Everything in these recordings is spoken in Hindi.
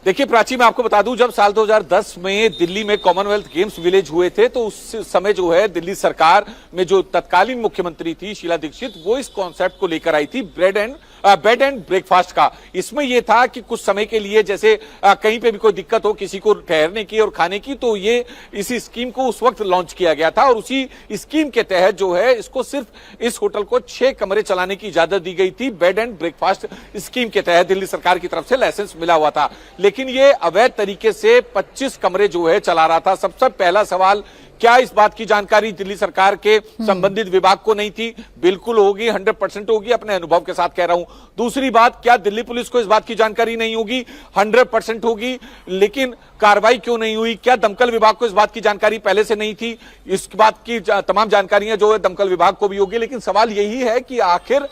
देखिए प्राची, मैं आपको बता दूं, जब साल 2010 में दिल्ली में कॉमनवेल्थ गेम्स विलेज हुए थे तो उस समय जो है दिल्ली सरकार में जो तत्कालीन मुख्यमंत्री थी शीला दीक्षित, वो इस कॉन्सेप्ट को लेकर आई थी बेड एंड ब्रेकफास्ट का। इसमें यह था कि कुछ समय के लिए जैसे कहीं पे भी कोई दिक्कत हो किसी को ठहरने की और खाने की, तो ये इसी स्कीम को उस वक्त लॉन्च किया गया था और उसी स्कीम के तहत जो है इसको सिर्फ इस होटल को 6 कमरे चलाने की इजाजत दी गई थी। बेड एंड ब्रेकफास्ट स्कीम के तहत दिल्ली सरकार की तरफ से लाइसेंस मिला हुआ था, लेकिन ये अवैध तरीके से 25 कमरे जो है चला रहा था। सबसे पहला सवाल, क्या इस बात की जानकारी दिल्ली सरकार के संबंधित विभाग को नहीं थी? बिल्कुल होगी, 100% होगी, अपने अनुभव के साथ कह रहा हूं। दूसरी बात, क्या दिल्ली पुलिस को इस बात की जानकारी नहीं होगी? 100% होगी, लेकिन कार्रवाई क्यों नहीं हुई? क्या दमकल विभाग को इस बात की जानकारी पहले से नहीं थी? इस बात की तमाम जानकारियां जो है दमकल विभाग को भी होगी, लेकिन सवाल यही है कि आखिर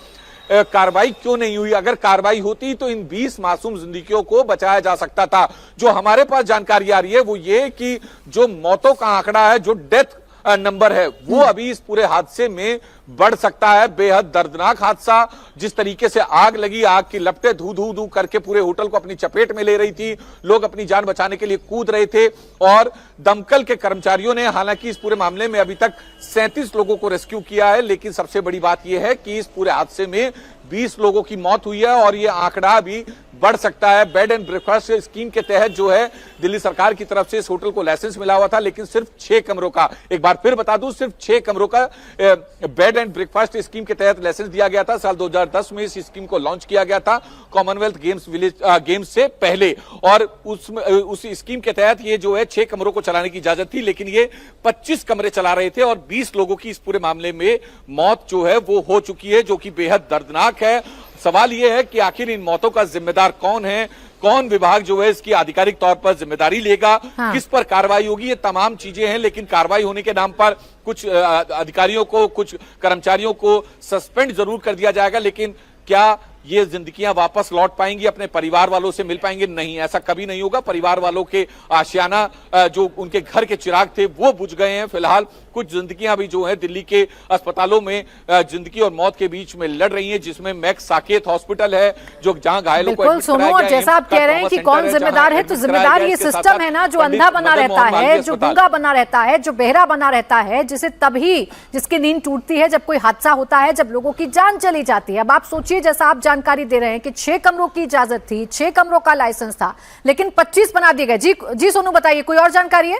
कार्रवाई क्यों नहीं हुई? अगर कार्रवाई होती तो इन 20 मासूम जिंदगियों को बचाया जा सकता था। जो हमारे पास जानकारी आ रही है वो ये कि जो मौतों का आंकड़ा है, जो डेथ नंबर है, वो अभी इस पूरे हादसे में बढ़ सकता है। बेहद दर्दनाक हादसा, जिस तरीके से आग लगी, आग की लपटें धू धू धू करके पूरे होटल को अपनी चपेट में ले रही थी, लोग अपनी जान बचाने के लिए कूद रहे थे और दमकल के कर्मचारियों ने हालांकि इस पूरे मामले में अभी तक 37 लोगों को रेस्क्यू किया है, लेकिन सबसे बड़ी बात यह है कि इस पूरे हादसे में 20 लोगों की मौत हुई है और यह आंकड़ा भी बढ़ सकता है। बेड एंड ब्रेकफास्ट स्कीम के तहत जो है दिल्ली सरकार की तरफ से इस होटल को लाइसेंस मिला हुआ था, लेकिन सिर्फ 6 कमरों का, एक बार फिर बता दूं, सिर्फ 6 कमरों का बेड एंड ब्रेकफास्ट स्कीम के तहत लाइसेंस दिया गया था। साल 2010 में इस स्कीम को लॉन्च किया गया था कॉमनवेल्थ गेम्स से पहले, और उस स्कीम के तहत ये जो है 6 कमरों को चलाने की इजाजत थी, लेकिन ये 25 कमरे चला रहे थे और 20 लोगों की इस पूरे मामले में मौत जो है वो हो चुकी है, जो कि बेहद दर्दनाक है। सवाल यह है कि आखिर इन मौतों का जिम्मेदार कौन है, कौन विभाग जो है इसकी आधिकारिक तौर पर जिम्मेदारी लेगा, किस पर कार्रवाई होगी, ये तमाम चीजें हैं। लेकिन कार्रवाई होने के नाम पर कुछ अधिकारियों को, कुछ कर्मचारियों को सस्पेंड जरूर कर दिया जाएगा, लेकिन क्या ये जिंदगियां वापस लौट पाएंगी, अपने परिवार वालों से मिल पाएंगे? नहीं, ऐसा कभी नहीं होगा। परिवार वालों के आशियाना, जो उनके घर के चिराग थे वो बुझ गए हैं। फिलहाल कुछ जिंदगियां भी जो है दिल्ली के अस्पतालों में जिंदगी और मौत के बीच में लड़ रही हैं, जिसमें मैक्स साकेत हॉस्पिटल है जो जहां घायलों को एडमिट कराया गया है। जैसा आप कह रहे हैं कि कौन जिम्मेदार है, तो जिम्मेदार ये सिस्टम है ना, जो अंधा बना रहता है, जो गूंगा बना रहता है, जो बहरा बना रहता है, जिसे तभी जिसकी नींद टूटती है जब कोई हादसा होता है, जब लोगों की जान चली जाती है। अब आप सोचिए, जैसा आप जानकारी दे रहे हैं कि 6 कमरों की इजाजत थी, 6 कमरों का लाइसेंस था, लेकिन 25 बना दिए गए। जी सोनू, बताइए, कोई और जानकारी है?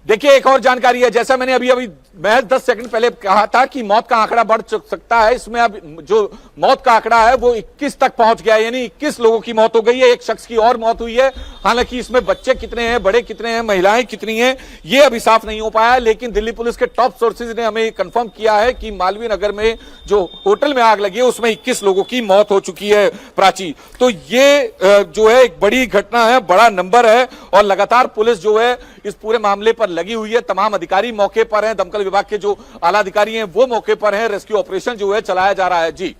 देखिए, एक और जानकारी है, जैसा मैंने अभी महज 10 सेकंड पहले कहा था कि मौत का आंकड़ा बढ़ सकता है। इसमें अब जो मौत का आंकड़ा है वो 21 तक पहुंच गया है, यानी 21 लोगों की मौत हो गई है। एक शख्स की और मौत हुई है। हालांकि इसमें बच्चे कितने हैं, बड़े कितने हैं, महिलाएं कितनी हैं, ये अभी साफ नहीं हो पाया, लेकिन दिल्ली पुलिस के टॉप सोर्सेज ने हमें कंफर्म किया है कि मालवीय नगर में जो होटल में आग लगी है उसमें 21 लोगों की मौत हो चुकी है। प्राची, तो ये जो है एक बड़ी घटना है, बड़ा नंबर है और लगातार पुलिस जो है इस पूरे मामले पर लगी हुई है। तमाम अधिकारी मौके पर हैं, दमकल विभाग के जो आला अधिकारी हैं वो मौके पर हैं। रेस्क्यू ऑपरेशन जो है चलाया जा रहा है। जी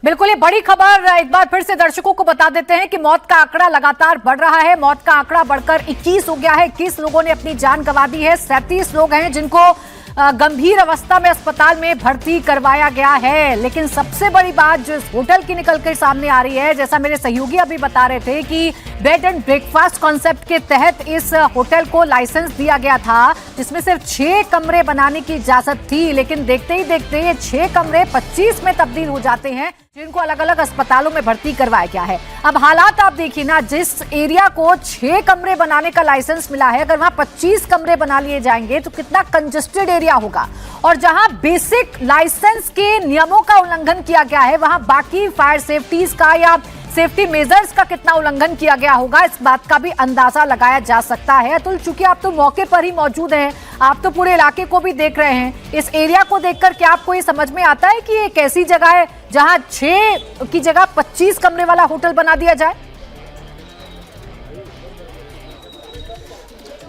बिल्कुल, ये बड़ी खबर एक बार फिर से दर्शकों को बता देते हैं कि मौत का आंकड़ा लगातार बढ़ रहा है। मौत का आंकड़ा बढ़कर 21 हो गया है। 21 लोगों ने अपनी जान गंवा दी है। 37 लोग हैं जिनको गंभीर अवस्था में अस्पताल में भर्ती करवाया गया है। लेकिन सबसे बड़ी बात जो इस होटल की निकल कर सामने आ रही है, जैसा मेरे सहयोगी अभी बता रहे थे कि बेड एंड ब्रेकफास्ट कॉन्सेप्ट के तहत इस होटल को लाइसेंस दिया गया था, जिसमें सिर्फ 6 कमरे बनाने की इजाजत थी, लेकिन देखते ही देखते ये 6 कमरे 25 में तब्दील हो जाते हैं, जिनको अलग अलग अस्पतालों में भर्ती करवाया गया है। अब हालात आप देखिए ना, जिस एरिया को 6 कमरे बनाने का लाइसेंस मिला है, अगर वहां 25 कमरे बना लिए जाएंगे तो कितना कंजेस्टेड एरिया होगा। और जहां बेसिक लाइसेंस के नियमों का उल्लंघन किया गया है, वहां बाकी फायर सेफ्टीज का या सेफ्टी मेजर्स का कितना उल्लंघन किया गया होगा, इस बात का भी अंदाजा लगाया जा सकता है। अतुल, चूंकि आप तो मौके पर ही मौजूद हैं, आप तो पूरे इलाके को भी देख रहे हैं, इस एरिया को देखकर क्या आपको ये समझ में आता है कि ये एक ऐसी जगह है जहां 6 की जगह 25 कमरे वाला होटल बना दिया जाए?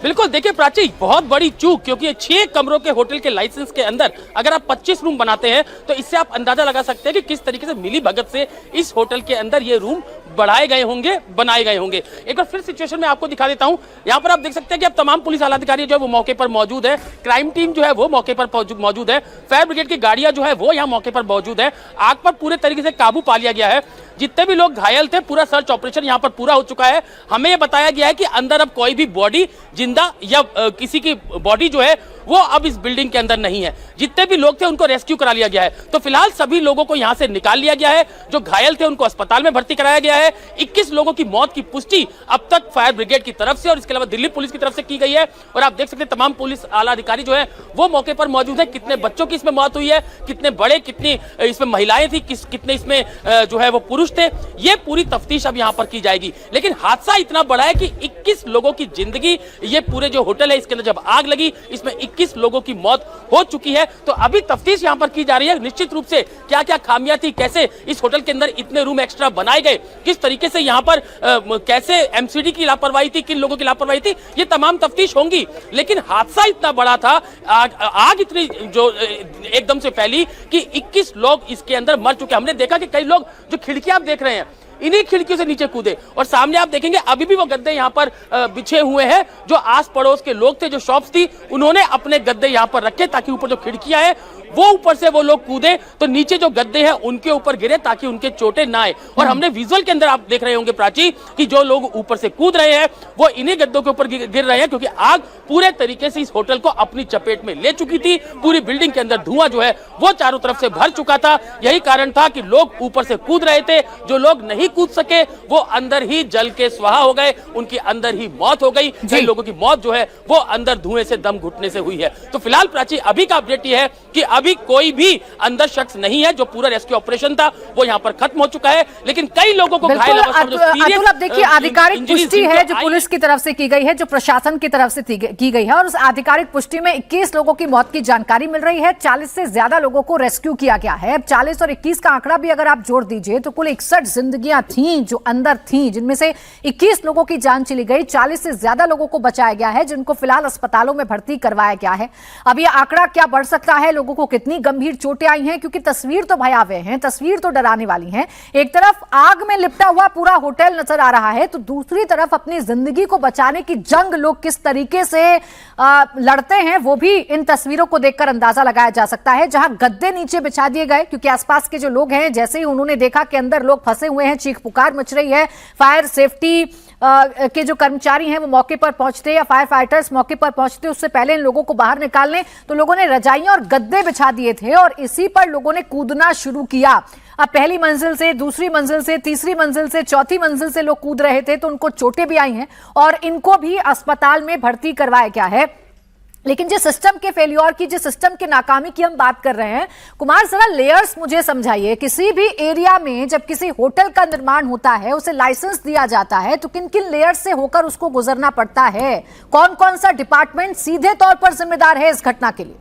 बिल्कुल, देखिए प्राची, बहुत बड़ी चूक, क्योंकि 6 कमरों के होटल के लाइसेंस के अंदर अगर आप 25 रूम बनाते हैं तो इससे आप अंदाजा लगा सकते हैं कि किस तरीके से मिली भगत से इस होटल के अंदर ये रूम बढ़ाए गए होंगे, बनाए गए होंगे। एक बार फिर सिचुएशन में आपको दिखा देता हूं। यहाँ पर आप देख सकते हैं कि अब तमाम पुलिस आला अधिकारी जो है वो मौके पर मौजूद है, क्राइम टीम जो है वो मौके पर मौजूद है, फायर ब्रिगेड की गाड़ियां जो है वो यहाँ मौके पर मौजूद है। आग पर पूरे तरीके से काबू पा लिया गया है। जितने भी लोग घायल थे, पूरा सर्च ऑपरेशन यहां पर पूरा हो चुका है। हमें यह बताया गया है कि अंदर अब कोई भी बॉडी जिंदा या किसी की बॉडी जो है वो अब इस बिल्डिंग के अंदर नहीं है। जितने भी लोग थे उनको रेस्क्यू करा लिया गया है। तो फिलहाल सभी लोगों को यहां से निकाल लिया गया है। जो घायल थे उनको अस्पताल में भर्ती कराया गया है। 21 लोगों की मौत की पुष्टि अब तक फायर ब्रिगेड की तरफ से और इसके अलावा दिल्ली पुलिस की तरफ से की गई है। और आप देख सकते हैं तमाम पुलिस आला अधिकारी जो है वो मौके पर मौजूद है। कितने बच्चों की इसमें मौत हुई है, कितने बड़े, कितनी इसमें महिलाएं थी, कितने इसमें जो है वो पुरुष थे, ये पूरी तफ्तीश अब यहां पर की जाएगी। लेकिन हादसा इतना बड़ा है कि 21 लोगों की जिंदगी, ये पूरे जो होटल है इसके अंदर जब आग लगी इसमें 21 लोगों की मौत हो चुकी है। तो अभी तफ्तीश यहां पर की जा रही है। निश्चित रूप से क्या क्या खामियां थी, कैसे इस होटल के अंदर इतने रूम एक्स्ट्रा बनाए गए, किस तरीके से यहां पर कैसे एमसीडी की लापरवाही थी, किन लोगों की लापरवाही थी, ये तमाम तफ्तीश होंगी। लेकिन हादसा इतना बड़ा था, आग इतनी जो एकदम से फैली कि 21 लोग इसके अंदर मर चुके। हमने देखा कि कई लोग, जो खिड़कियां आप देख रहे हैं, इन्हीं खिड़कियों से नीचे कूदे। और सामने आप देखेंगे अभी भी वो गद्दे यहां पर बिछे हुए हैं। जो आस पड़ोस के लोग थे, जो शॉप्स थी, उन्होंने अपने गद्दे यहां पर रखे ताकि ऊपर जो खिड़कियां हैं वो ऊपर से वो लोग कूदे तो नीचे जो गद्दे हैं उनके ऊपर गिरे ताकि उनके चोटें ना आए। और हमने विजुअल के अंदर आप देख रहे होंगे प्राची कि जो लोग ऊपर से कूद रहे हैं वो इन्हीं गद्दों के ऊपर गिर रहे हैं, क्योंकि आग पूरे तरीके से इस होटल को अपनी चपेट में ले चुकी थी। पूरी बिल्डिंग के अंदर धुआं जो है वो चारों तरफ से भर चुका था। यही कारण था कि लोग ऊपर से कूद रहे थे। जो लोग नहीं कूद सके वो अंदर ही जल के स्वाहा हो गए, उनकी अंदर ही मौत हो गई। कई लोगों की मौत जो है वो अंदर धुएं से दम घुटने से हुई है। तो फिलहाल प्राची अभी का अपडेट ये है कि अभी कोई भी अंदर शख्स नहीं है। जो पूरा रेस्क्यू ऑपरेशन था वो यहाँ पर खत्म हो चुका है, लेकिन कई लोगों को घायल अवस्था में अतुल, अब देखिए आधिकारिक पुष्टि है जो पुलिस की तरफ से की गई है, जो प्रशासन की तरफ से की गई है, और उस आधिकारिक पुष्टि में 21 लोगों की मौत की जानकारी मिल रही है। 40 से ज्यादा लोगों को रेस्क्यू किया गया है। अब 40 और 21 का आंकड़ा भी अगर आप जोड़ दीजिए तो कुल 61 जिंदगियां थी जो अंदर थी, जिनमें से 21 लोगों की जान चली गई। 40 से ज्यादा लोगों को बचाया गया है, जिनको फिलहाल अस्पतालों में भर्ती करवाया गया है। अब यह आंकड़ा क्या बढ़ सकता है, लोगों को कितनी गंभीर चोटें आई हैं, क्योंकि तस्वीर तो भयावह है, तस्वीर तो डराने वाली है। एक तरफ आग में लिपटा हुआ पूरा होटल नजर आ रहा है, तो दूसरी तरफ अपनी जिंदगी को बचाने की जंग लोग किस तरीके से लड़ते हैं वो भी इन तस्वीरों को देखकर अंदाजा लगाया जा सकता है। जहां गद्दे नीचे बिछा दिए गए, क्योंकि आसपास के जो लोग हैं जैसे ही उन्होंने देखा कि अंदर लोग फंसे हुए हैं, चीख पुकार मच रही है। फायर सेफ्टी के जो कर्मचारी हैं वो मौके पर पहुंचते, या फायर फाइटर्स मौके पर पहुंचते उससे पहले इन लोगों को बाहर निकालने, तो लोगों ने रजाइयां और गद्दे बिछा दिए थे और इसी पर लोगों ने कूदना शुरू किया। अब पहली मंजिल से, दूसरी मंजिल से, तीसरी मंजिल से, चौथी मंजिल से लोग कूद रहे थे, तो उनको चोटें भी आई हैं और इनको भी अस्पताल में भर्ती करवाया गया है। लेकिन जिस सिस्टम के फेल्योर की, जिस सिस्टम के नाकामी की हम बात कर रहे हैं, कुमार जरा लेयर्स मुझे समझाइए। किसी भी एरिया में जब किसी होटल का निर्माण होता है, उसे लाइसेंस दिया जाता है, तो किन किन लेयर्स से होकर उसको गुजरना पड़ता है? कौन कौन सा डिपार्टमेंट सीधे तौर पर जिम्मेदार है इस घटना के लिए?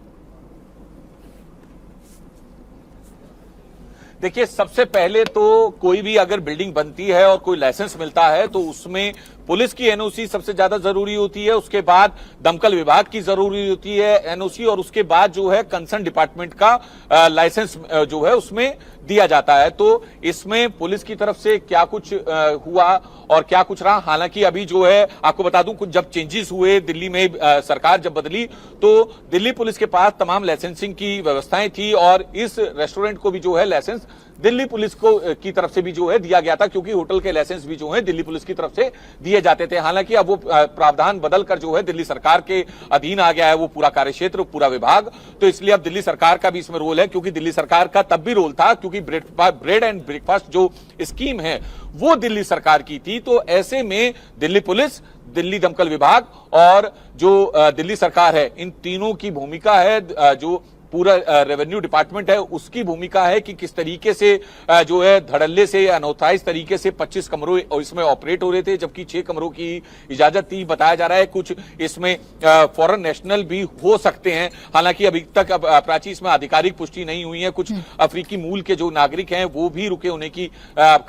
देखिए, सबसे पहले तो कोई भी अगर बिल्डिंग बनती है और कोई लाइसेंस मिलता है तो उसमें पुलिस की एनओसी सबसे ज्यादा जरूरी होती है, उसके बाद दमकल विभाग की जरूरी होती है एनओसी, और उसके बाद जो है कंसर्न डिपार्टमेंट का लाइसेंस जो है उसमें दिया जाता है। तो इसमें पुलिस की तरफ से क्या कुछ हुआ और क्या कुछ रहा, हालांकि अभी जो है आपको बता दूं, कुछ जब चेंजेस हुए दिल्ली में, सरकार जब बदली तो दिल्ली पुलिस के पास तमाम लाइसेंसिंग की व्यवस्थाएं थी और इस रेस्टोरेंट को भी जो है लाइसेंस दिल्ली पुलिस को की तरफ से भी जो है दिया गया था, क्योंकि होटल के लाइसेंस भी जो है दिल्ली पुलिस की तरफ से दिए जाते थे। हालांकि अब वो प्रावधान बदलकर जो है दिल्ली सरकार के अधीन आ गया है, वो पूरा कार्यक्षेत्र, पूरा विभाग, तो इसलिए अब दिल्ली सरकार का भी इसमें रोल है, क्योंकि दिल्ली सरकार का तब भी रोल था क्योंकि ब्रेड एंड ब्रेकफास्ट जो स्कीम है वो दिल्ली सरकार की थी। तो ऐसे में दिल्ली पुलिस, दिल्ली दमकल विभाग और जो दिल्ली सरकार है, इन तीनों की भूमिका है, जो पूरा रेवेन्यू डिपार्टमेंट है उसकी भूमिका है कि किस तरीके से जो है धड़ल्ले से, अनऑथराइज तरीके से 25 कमरों इसमें ऑपरेट हो रहे थे, जबकि 6 कमरों की इजाजत थी। बताया जा रहा है कुछ इसमें फॉरेन नेशनल भी हो सकते हैं, हालांकि अभी तक प्राची इसमें आधिकारिक पुष्टि नहीं हुई है। कुछ अफ्रीकी मूल के जो नागरिक हैं वो भी रुके होने की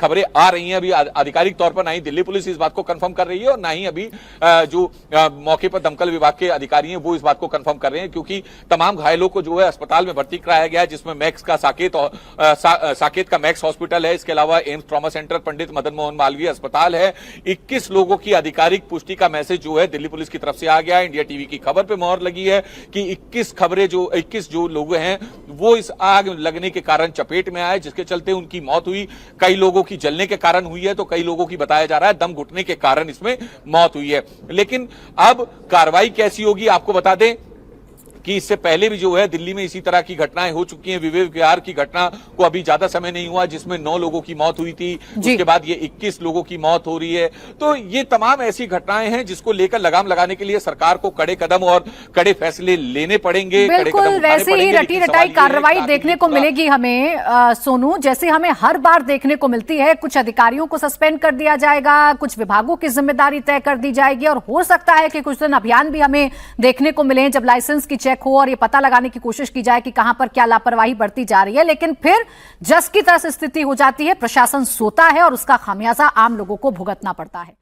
खबरें आ रही हैं। अभी आधिकारिक तौर पर ना ही दिल्ली पुलिस इस बात को कंफर्म कर रही है और ना ही अभी जो मौके पर दमकल विभाग के अधिकारी हैं वो इस बात को कंफर्म कर रहे हैं, क्योंकि तमाम घायलों को जो है अस्पताल में भर्ती कराया गया है, जिसमें मैक्स का साकेत का मैक्स हॉस्पिटल है। इसके अलावा AIIMS trauma centre, Pandit Madan Mohan Malviya अस्पताल है। 21 लोगों की आधिकारिक पुष्टि का मैसेज जो है दिल्ली पुलिस की तरफ से आ गया है। इंडिया टीवी की खबर पे मोहर लगी है कि 21 जो लोग हैं वो इस आग लगने के कारण चपेट में आए, जिसके चलते उनकी मौत हुई। कई लोगों की जलने के कारण हुई है, तो कई लोगों की बताया जा रहा है दम घुटने के कारण इसमें मौत हुई है। लेकिन अब कार्रवाई कैसी होगी, आपको बता दें कि इससे पहले भी जो है दिल्ली में इसी तरह की घटनाएं हो चुकी हैं। विवेक विहार की घटना को अभी ज्यादा समय नहीं हुआ, जिसमें 9 लोगों की मौत हुई थी। उसके बाद ये 21 लोगों की मौत हो रही है। तो ये तमाम ऐसी घटनाएं हैं जिसको लेकर लगाम लगाने के लिए सरकार को कड़े कदम और कड़े फैसले लेने पड़ेंगे। बिल्कुल वैसे ही रटी रटाई कार्रवाई देखने को मिलेगी हमें सोनू, जैसे हमें हर बार देखने को मिलती है। कुछ अधिकारियों को सस्पेंड कर दिया जाएगा, कुछ विभागों की जिम्मेदारी तय कर दी जाएगी, और हो सकता है कि कुछ दिन अभियान भी हमें देखने को मिले जब लाइसेंस की चेक हो और ये पता लगाने की कोशिश की जाए कि कहां पर क्या लापरवाही बढ़ती जा रही है। लेकिन फिर जस की तरह स्थिति हो जाती है, प्रशासन सोता है और उसका खामियाजा आम लोगों को भुगतना पड़ता है।